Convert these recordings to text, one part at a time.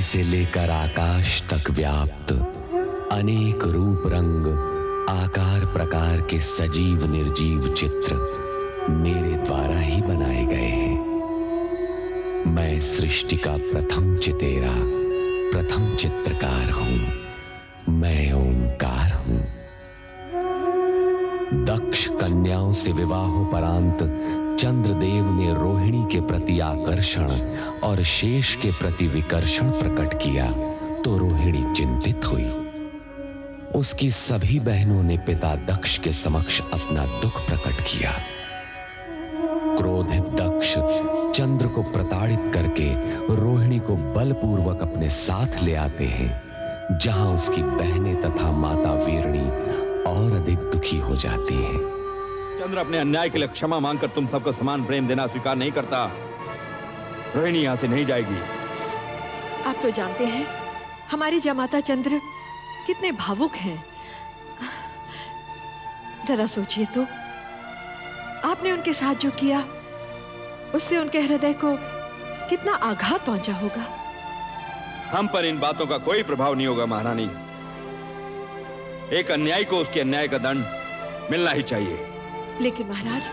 से लेकर आकाश तक व्याप्त अनेक रूप रंग आकार प्रकार के सजीव निर्जीव चित्र मेरे द्वारा ही बनाए गए हैं। मैं सृष्टि का प्रथम चितेरा, प्रथम चित्रकार हूं। मैं ओंकार हूं। दक्ष कन्याओं से विवाहोपरांत चंद्रदेव ने रोहिणी के प्रति आकर्षण और शेष के प्रति विकर्षण प्रकट किया तो रोहिणी चिंतित हुई। उसकी सभी बहनों ने पिता दक्ष के समक्ष अपना दुख प्रकट किया। क्रोधित दक्ष चंद्र को प्रताड़ित करके रोहिणी को बलपूर्वक अपने साथ ले आते हैं, जहां उसकी बहनें तथा माता वीरणी और अधिक दुखी हो जाती हैं। चंद्र अपने अन्याय के लिए क्षमा मांगकर तुम सबको समान प्रेम देना स्वीकार नहीं करता। रोहिणी यहां से नहीं जाएगी। आप तो जानते हैं हमारी जमाता चंद्र कितने भावुक हैं। जरा सोचिए तो, आपने उनके साथ जो किया उससे उनके हृदय को कितना आघात पहुंचा होगा। हम पर इन बातों का कोई प्रभाव नहीं होगा महारानी। एक अन्यायी को उसके अन्याय का दंड मिलना ही चाहिए। लेकिन महाराज,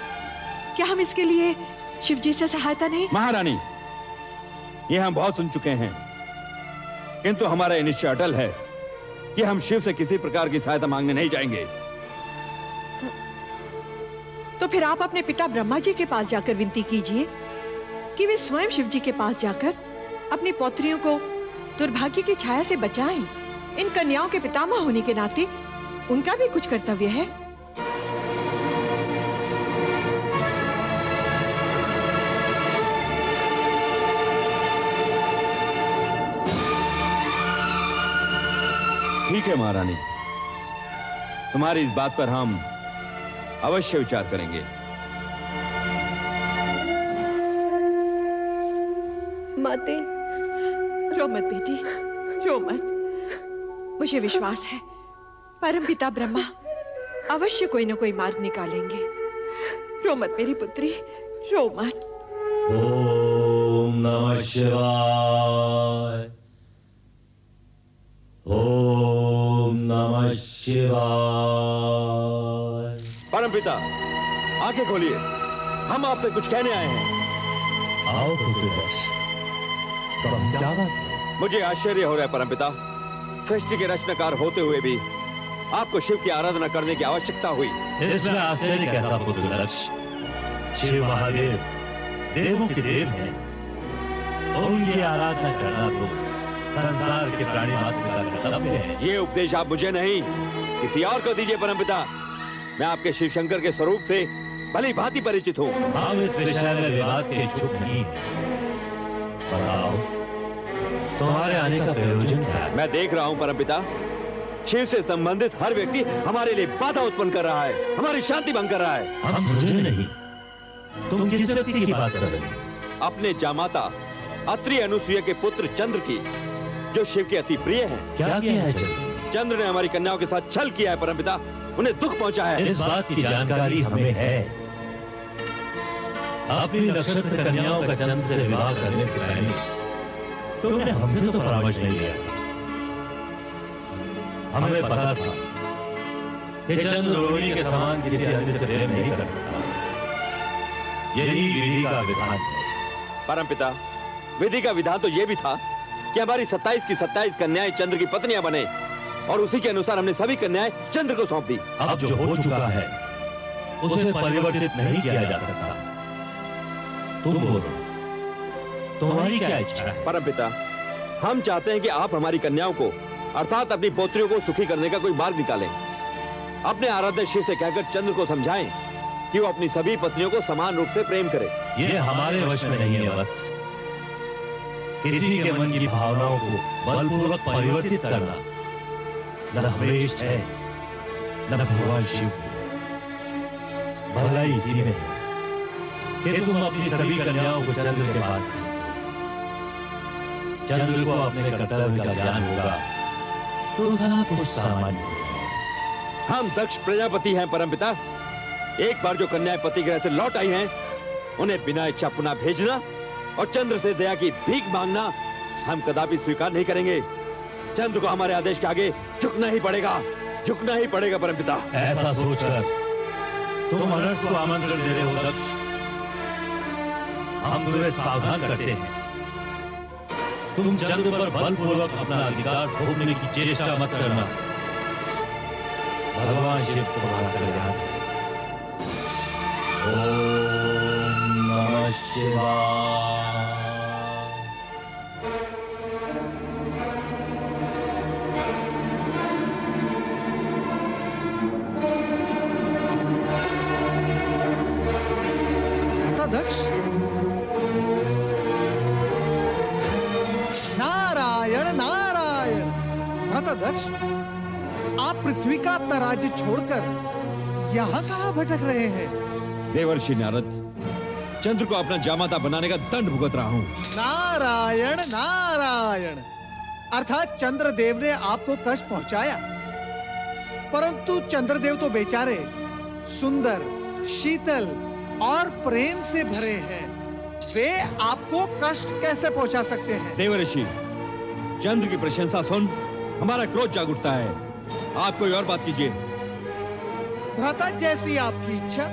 क्या हम इसके लिए शिव जी से सहायता नहीं? महारानी, ये हम बहुत सुन चुके हैं, किंतु हमारा निश्चय अटल है कि हम शिव से किसी प्रकार की सहायता मांगने नहीं जाएंगे। तो फिर आप अपने पिता ब्रह्मा जी के पास जाकर विनती कीजिए कि वे स्वयं शिव जी के पास जाकर अपनी पौत्रियों को दुर्भाग्य की छाया से बचाएं। इन कन्याओं के पितामह होने के नाते उनका भी कुछ कर्तव्य है। ठीक है महारानी, तुम्हारी इस बात पर हम अवश्य विचार करेंगे। माते, रो मत बेटी, रो मत। मुझे विश्वास है परमपिता ब्रह्मा अवश्य कोई न कोई मार्ग निकालेंगे। रो मत मेरी पुत्री, रो मत। ओम नमः शिवाय। ओम नमः शिवाय। परमपिता, आंखें खोलिए, हम आपसे कुछ कहने आए हैं। आओ पुत्र दक्ष, तो हम क्या बात है? मुझे आश्चर्य हो रहा है परमपिता, सृष्टि के रचनाकार होते हुए भी आपको शिव की आराधना करने की आवश्यकता हुई। इसमें आश्चर्य कैसा पुत्र दक्ष? शिव महादेव देवों के देव हैं, उनकी आराधना करना तो संसार के प्राणी मात्र का कर्तव्य है। ये उपदेश आप मुझे नहीं, किसी और को दीजिए परमपिता। मैं आपके शिव शंकर के स्वरूप से भली भांति परिचित हूँ। हम इस विषय में विवाद के इच्छुक नहीं हैं। बताओ, तुम्हारे आने का प्रयोजन क्या है? मैं देख रहा हूँ परमपिता, शिव से संबंधित हर व्यक्ति हमारे लिए बाधा उत्पन्न कर रहा है, हमारी शांति भंग कर रहा है। हम समझे नहीं, तुम किस व्यक्ति की बात कर रहे हो? अपने जामाता अत्रि अनुसुईया के पुत्र चंद्र की, जो शिव के अति प्रिय हैं। क्या किया है चंद्र? चंद्र ने हमारी कन्याओं के साथ छल किया है परमपिता, उन्हें दुख पहुंचा है। इस बात की जानकारी हमें है। अपनी नक्षत्र कन्याओं का चंद्र से विवाह करने से पहले तुमने हमसे तो परामर्श नहीं लिया। हमें पता था कि चंद्र रोहिणी के समान किसी अन्य से प्रेम नहीं कर सकता। यही विधि का विधान है। परमपिता, विधि का विधान तो यह भी था कि हमारी 27 की 27 कन्याएं चंद्र की पत्नियां बने, और उसी के अनुसार हमने सभी कन्याएं चंद्र को सौंप दी। अब जो हो चुका है उसे परिवर्तित नहीं किया जा सकता। तुम बोलो, तुम्हारी क्या इच्छा है? परमपिता, हम चाहते हैं कि आप हमारी कन्याओं को, अर्थात अपनी पोत्रियों को सुखी करने का कोई मार्ग निकालें। अपने आराध्य शिव से कहकर चंद्र को समझाएं कि वो अपनी सभी पत्नियों को समान रूप से प्रेम करे। ये हमारे वश में नहीं है वत्स। किसी के मन की भावनाओं को बलपूर्वक परिवर्तित करना न हमेश है न भगवान शिव को। भलाई इसी में है कि तुम अपनी सभी कन्याओं को चंद्र के पास भेज दो। चंद्र को अपने कर्तव्य का ज्ञान होगा तो सब कुछ सामान्य हो जाएगा। हम दक्ष प्रजापति हैं परमपिता। एक बार जो कन्याएं पतिगृह से लौट आई हैं, उन्हें बिना इच्छा पुनः भेजना और चंद्र से दया की भीख मांगना हम कदापि स्वीकार नहीं करेंगे। चंद्र को हमारे आदेश के आगे झुकना ही पड़ेगा, झुकना ही पड़ेगा परमपिता। ऐसा सोचकर तुम अनर्थ को आमंत्रण दे रहे हो दक्ष। हम तुम्हें सावधान करते हैं, तुम चंद्र पर बलपूर्वक अपना अधिकार थोपने की चेष्टा मत करना। भगवान शिव तुम्हारा कल्याण करे। ओम नमः शिवाय। दक्ष, नारायण नारायण। भ्राता दक्ष, आप पृथ्वी का अपना राज्य छोड़कर यहाँ कहाँ भटक रहे हैं? देवर्षि नारद, चंद्र को अपना जामाता बनाने का दंड भुगत रहा हूँ। नारायण नारायण। अर्थात चंद्रदेव ने आपको कष्ट पहुंचाया, परंतु चंद्रदेव तो बेचारे सुंदर, शीतल और प्रेम से भरे हैं। वे आपको कष्ट कैसे पहुंचा सकते हैं? देवर्षि, चंद्र की प्रशंसा सुन हमारा क्रोध जाग उठता है। आप कोई और बात कीजिए। भ्राता, जैसी आपकी इच्छा,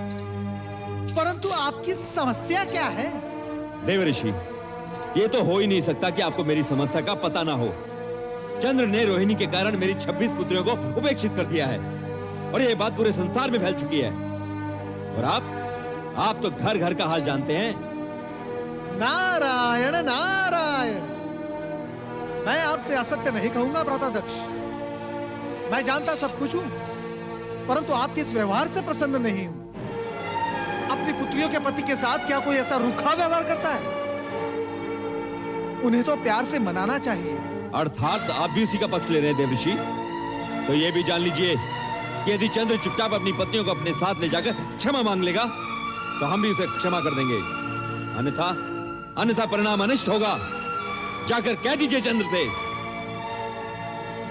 परंतु आपकी समस्या क्या है? देवर्षि, ये तो हो ही नहीं सकता कि आपको मेरी समस्या का पता ना हो। चंद्र ने रोहिणी के कारण मेरी 26 पुत्रियों को उपेक्षित कर दिया है और ये बात पूरे संसार में फैल चुकी है। और आप तो घर घर का हाल जानते हैं। नारायण नारायण। मैं आपसे असत्य नहीं कहूंगा भ्राता दक्ष। मैं जानता सब कुछ हूं, परंतु आपके इस व्यवहार से प्रसन्न नहीं हूं। अपनी पुत्रियों के पति के साथ क्या कोई ऐसा रूखा व्यवहार करता है? उन्हें तो प्यार से मनाना चाहिए। अर्थात आप भी उसी का पक्ष ले रहे हैं देवर्षि। तो ये भी जान लीजिए कि यदि चंद्र चुपचाप अपनी पत्नियों को अपने साथ ले जाकर क्षमा मांग लेगा तो हम भी उसे क्षमा कर देंगे। अन्यथा परिणाम अनिष्ट होगा। जाकर कह दीजिए चंद्र से।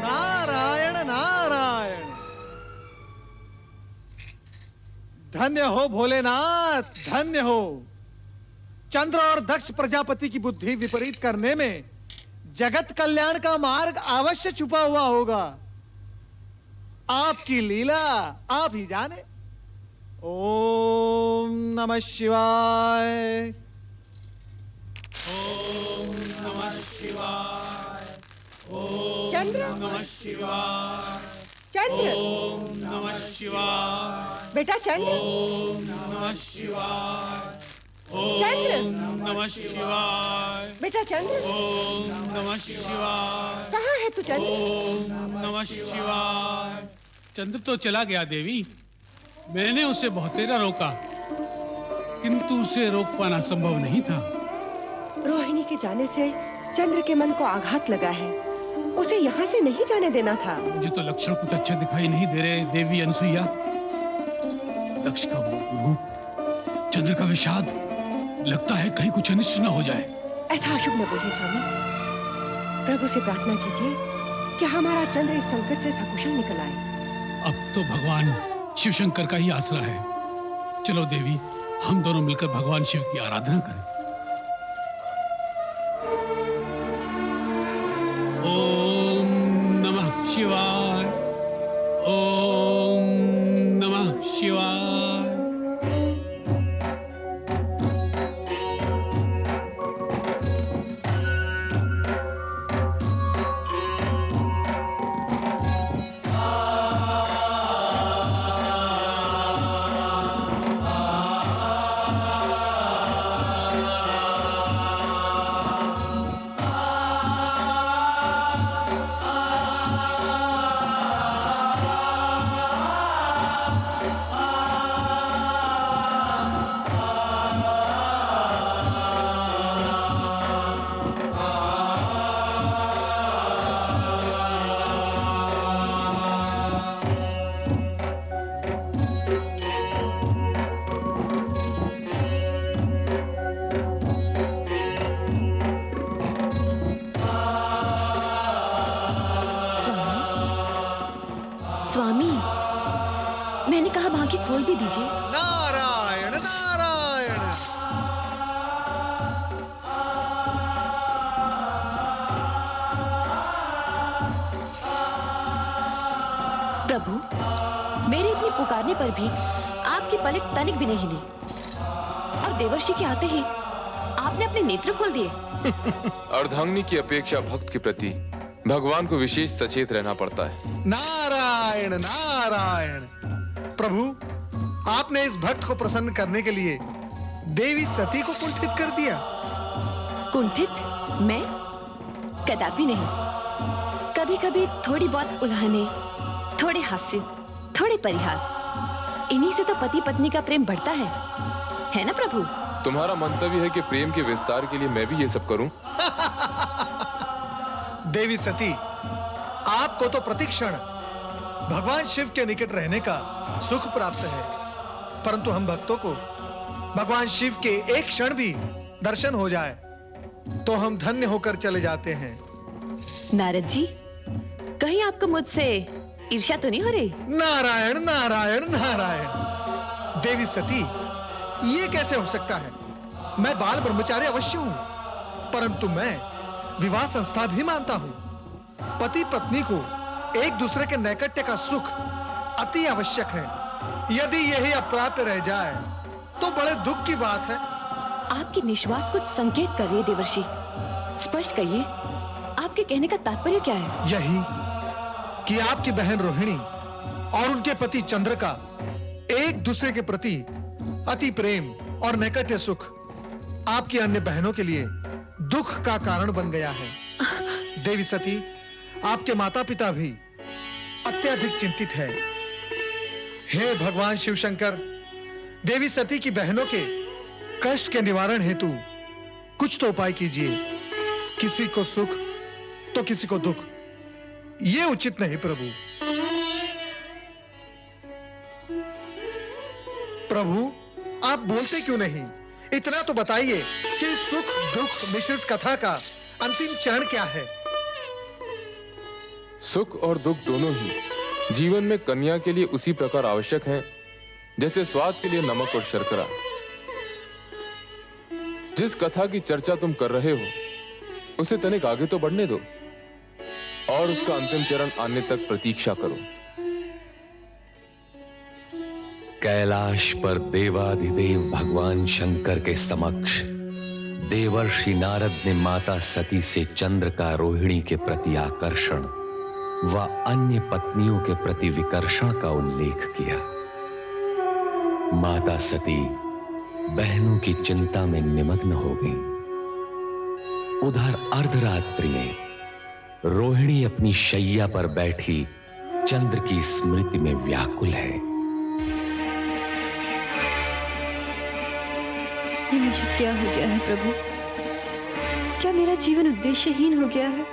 नारायण नारायण। धन्य हो भोलेनाथ, धन्य हो। चंद्र और दक्ष प्रजापति की बुद्धि विपरीत करने में जगत कल्याण का मार्ग अवश्य छुपा हुआ होगा। आपकी लीला आप ही जाने। ओम नमः शिवाय। ओम नमः शिवाय। चंद्र, ओम नमः शिवाय। चंद्र, ओम नमः शिवाय। बेटा चंद्र, ओम नमः शिवाय। चंद्र, ओम नमः शिवाय। बेटा चंद्र, ओम नमः शिवाय। कहाँ है तू चंद्र? ओम नमः शिवाय। चंद्र तो चला गया देवी। मैंने उसे बहुतेरा रोका, किंतु उसे रोक पाना संभव नहीं था। रोहिणी के जाने से चंद्र के मन को आघात लगा है। उसे यहाँ से नहीं जाने देना था। मुझे तो लक्षण कुछ अच्छे दिखाई नहीं दे रहे देवी अनसुईया। दक्ष का वो रूप, चंद्र का विषाद, लगता है कहीं कुछ अनिष्ट न हो जाए। ऐसा अशुभ न बोलिए स्वामी। प्रभु से प्रार्थना कीजिए कि हमारा चंद्र इस संकट से सकुशल निकल आए। अब तो भगवान शिव शंकर का ही आसरा है। चलो देवी, हम दोनों मिलकर भगवान शिव की आराधना करें। ओम नमः शिवाय। ओम नमः शिवाय। स्वामी, मैंने कहा बाकी खोल भी दीजिए। नारायण नारायण। प्रभु, मेरे इतने पुकारने पर भी आपकी पलक तनिक भी नहीं हिली और देवर्षि के आते ही आपने अपने नेत्र खोल दिए। अर्धांगिनी की अपेक्षा भक्त के प्रति भगवान को विशेष सचेत रहना पड़ता है। नारायण नारायण। प्रभु, आपने इस भक्त को प्रसन्न करने के लिए देवी सती को कुंठित कर दिया। कुंठित? मैं? कदापि नहीं। कभी कभी थोड़ी बहुत उल्हाने, थोड़े हास्य, थोड़े परिहास, इन्हीं से तो पति पत्नी का प्रेम बढ़ता है ना प्रभु? तुम्हारा मंतव्य है कि प्रेम के विस्तार के लिए मैं भी ये सब करूं? देवी सती, आपको तो प्रतिक्षण भगवान शिव के निकट रहने का सुख प्राप्त है, परंतु हम भक्तों को भगवान शिव के एक क्षण भी दर्शन हो जाए तो हम धन्य होकर चले जाते हैं। नारद जी, कहीं आपको मुझसे ईर्ष्या तो नहीं हो रही? नारायण नारायण नारायण। देवी सती, ये कैसे हो सकता है? मैं बाल ब्रह्मचारी अवश्य हूं, परंतु मैं विवाह संस्था भी मानता हूं। पति पत्नी को एक दूसरे के नैकट्य का सुख अति आवश्यक है। यदि यही अप्राप्त रह जाए तो बड़े दुख की बात है। आपकी निश्वास कुछ संकेत कर रही है देवर्षि। स्पष्ट कहिए, आपके कहने का तात्पर्य क्या है? यही कि आपकी बहन रोहिणी और उनके पति चंद्र का एक दूसरे के प्रति अति प्रेम और नैकट्य सुख आपकी अन्य बहनों के लिए दुख का कारण बन गया है। देवी सती, आपके माता पिता भी अत्यधिक चिंतित है। हे भगवान शिव शंकर, देवी सती की बहनों के कष्ट के निवारण हेतु कुछ तो उपाय कीजिए। किसी को सुख तो किसी को दुख, ये उचित नहीं प्रभु। प्रभु, आप बोलते क्यों नहीं? इतना तो बताइए कि सुख दुख मिश्रित कथा का अंतिम चरण क्या है? सुख और दुख दोनों ही जीवन में कन्या के लिए उसी प्रकार आवश्यक हैं जैसे स्वाद के लिए नमक और शर्करा। जिस कथा की चर्चा तुम कर रहे हो उसे तनिक आगे तो बढ़ने दो और उसका अंतिम चरण आने तक प्रतीक्षा करो। कैलाश पर देवाधिदेव भगवान शंकर के समक्ष देवर्षि नारद ने माता सती से चंद्र का रोहिणी के प्रति आकर्षण व अन्य पत्नियों के प्रति विकर्षण का उल्लेख किया। माता सती बहनों की चिंता में निमग्न हो गईं। उधर अर्धरात्रि में रोहिणी अपनी शैया पर बैठी चंद्र की स्मृति में व्याकुल है। ये मुझे क्या हो गया है प्रभु? क्या मेरा जीवन उद्देश्यहीन हो गया है?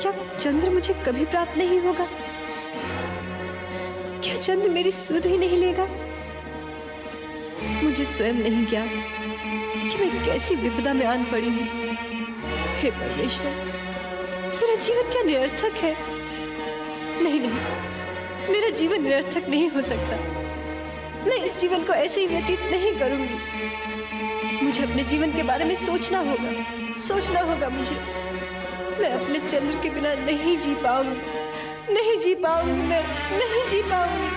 क्या चंद्र मुझे कभी प्राप्त नहीं होगा? क्या चंद्र मेरी सुध ही नहीं लेगा? मुझे स्वयं नहीं ज्ञात कि मैं कैसी विपदा में आन पड़ी हूं। हे परमेश्वर, मेरा जीवन क्या निरर्थक है? नहीं नहीं, मेरा जीवन निरर्थक नहीं हो सकता। मैं इस जीवन को ऐसे ही व्यतीत नहीं करूंगी। मुझे अपने जीवन के बारे में सोचना होगा मुझे। मैं अपने चंद्र के बिना नहीं जी पाऊंगी, नहीं जी पाऊंगी, मैं नहीं जी पाऊंगी।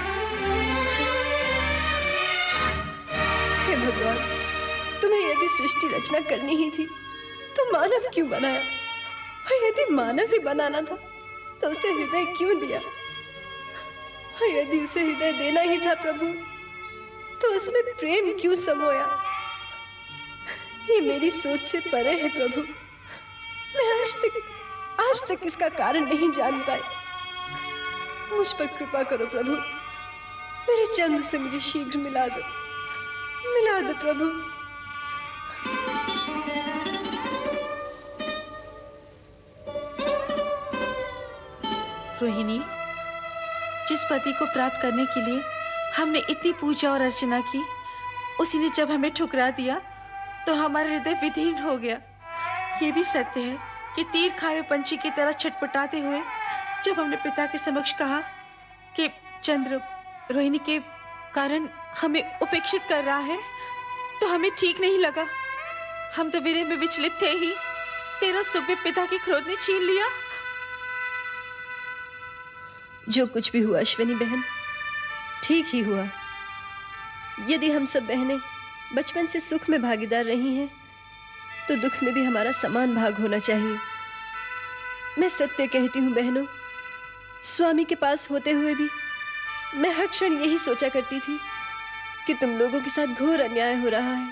हे भगवान, तुम्हें यदि सृष्टि रचना करनी ही थी तो मानव क्यों बनाया? और यदि मानव ही बनाना था तो उसे हृदय क्यों दिया? और यदि उसे हृदय देना ही था प्रभु, तो उसमें प्रेम क्यों समोया? ये मेरी सोच से परे है प्रभु। मैं आज तक इसका कारण नहीं जान पाई। मुझ पर कृपा करो प्रभु। मेरे चंद्र से मुझे शीघ्र मिला दो प्रभु। रोहिणी, जिस पति को प्राप्त करने के लिए हमने इतनी पूजा और अर्चना की, उसी ने जब हमें ठुकरा दिया तो हमारा हृदय विदीर्ण हो गया। ये भी सत्य है कि तीर खाए पंछी की तरह छटपटाते हुए जब हमने पिता के समक्ष कहा कि चंद्र रोहिणी के कारण हमें उपेक्षित कर रहा है, तो हमें ठीक नहीं लगा। हम तो विरह में विचलित थे ही, तेरा सुख भी पिता की क्रोध ने छीन लिया। जो कुछ भी हुआ अश्विनी बहन, ठीक ही हुआ। यदि हम सब बहनें बचपन से सुख में भागीदार रही हैं, तो दुख में भी हमारा समान भाग होना चाहिए। मैं सत्य कहती हूँ बहनों, स्वामी के पास होते हुए भी मैं हर क्षण यही सोचा करती थी कि तुम लोगों के साथ घोर अन्याय हो रहा है।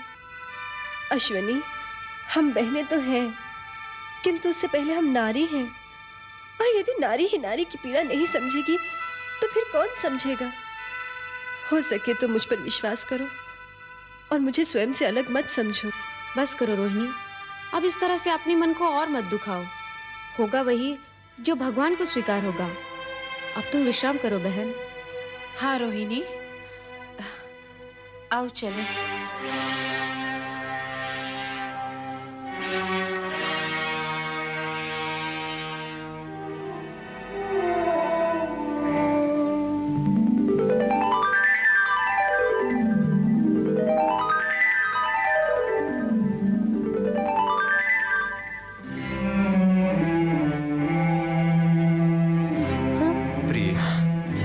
अश्विनी, हम बहनें तो हैं, किंतु उससे पहले हम नारी हैं, और यदि नारी ही नारी की पीड़ा नहीं समझेगी तो फिर कौन समझेगा? हो सके तो मुझ पर विश्वास करो और मुझे स्वयं से अलग मत समझो। बस करो रोहिणी, अब इस तरह से अपने मन को और मत दुखाओ। होगा वही जो भगवान को स्वीकार होगा। अब तुम विश्राम करो बहन। हाँ रोहिणी, आओ चले।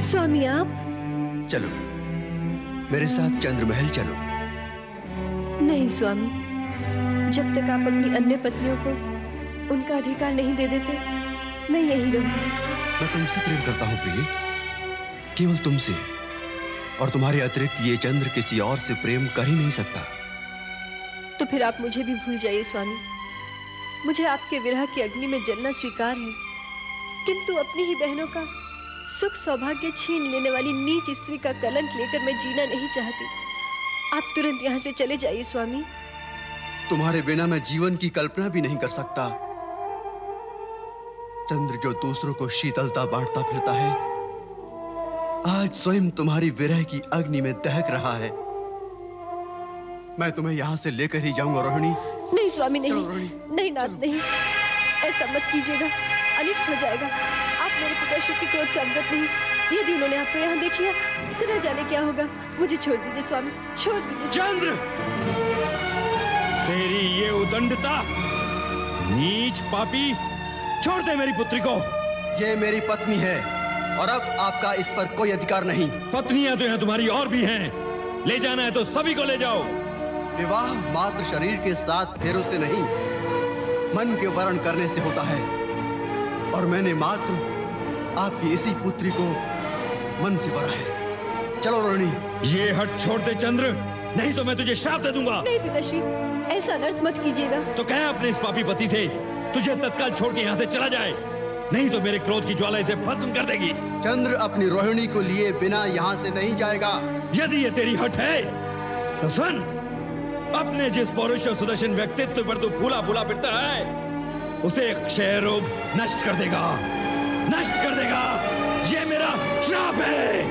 स्वामी आप? चलो मेरे साथ चंद्रमहल चलो। नहीं स्वामी, जब तक आप अपनी अन्य पत्नियों को उनका अधिकार नहीं दे देते, मैं यही रहूंगी। मैं तुमसे प्रेम करता हूँ प्रिय, केवल तुमसे, और तुम्हारे अतिरिक्त ये चंद्र किसी और से प्रेम कर ही नहीं सकता। तो फिर आप मुझे भी भूल जाइए स्वामी। मुझे आपके विरह की अग्नि में जलना स्वीकार है, किंतु अपनी ही बहनों का सुख सौभाग्य छीन लेने वाली नीच स्त्री का कलंक लेकर मैं जीना नहीं चाहती। आप तुरंत यहाँ से चले जाइए स्वामी। तुम्हारे बिना मैं जीवन की कल्पना भी नहीं कर सकता। चंद्र जो दूसरों को शीतलता बांटता फिरता है, आज स्वयं तुम्हारी विरह की अग्नि में दहक रहा है। मैं तुम्हें यहाँ से लेकर ही जाऊंगा रोहिणी। नहीं स्वामी, नहीं नहीं नाथ, नहीं, ऐसा मत कीजिएगा, अनिष्ट हो जाएगा। आप मेरे पिताश्री के क्रोध से अवगत नहीं। यदि उन्होंने आपको यहाँ देख लिया तो न जाने क्या होगा। मुझे छोड़ दीजिए स्वामी, छोड़ दीजिए। चंद्र, तेरी ये उदंडता, नीच पापी, छोड़ दे मेरी पुत्री को। ये मेरी पत्नी है और अब आपका इस पर कोई अधिकार नहीं। पत्नियां तो यहाँ तुम्हारी और भी हैं, ले जाना है तो सभी को ले जाओ। विवाह मात्र शरीर के साथ फेरों से नहीं, मन के वर्ण करने से होता है, और मैंने मात्र आपकी इसी पुत्री को मन से वरा है। चलो रोहिणी। ये हट छोड़ दे चंद्र, नहीं तो मैं तुझे श्राप दे दूंगा। नहीं पिताश्री, ऐसा अनर्थ मत कीजिएगा। तो कह अपने इस पापी पति से तुझे तत्काल छोड़ के यहाँ से चला जाए, नहीं तो मेरे क्रोध की ज्वाला इसे भस्म कर देगी। चंद्र अपनी रोहिणी को लिए बिना यहाँ से नहीं जाएगा। यदि ये तेरी हट है तो सुन, अपने जिस पौरुष और सुदर्शन व्यक्तित्व पर तू फूला फूला फिरता है, उसे क्षय रोग नष्ट कर देगा, नष्ट कर देगा। ये मेरा श्राप है।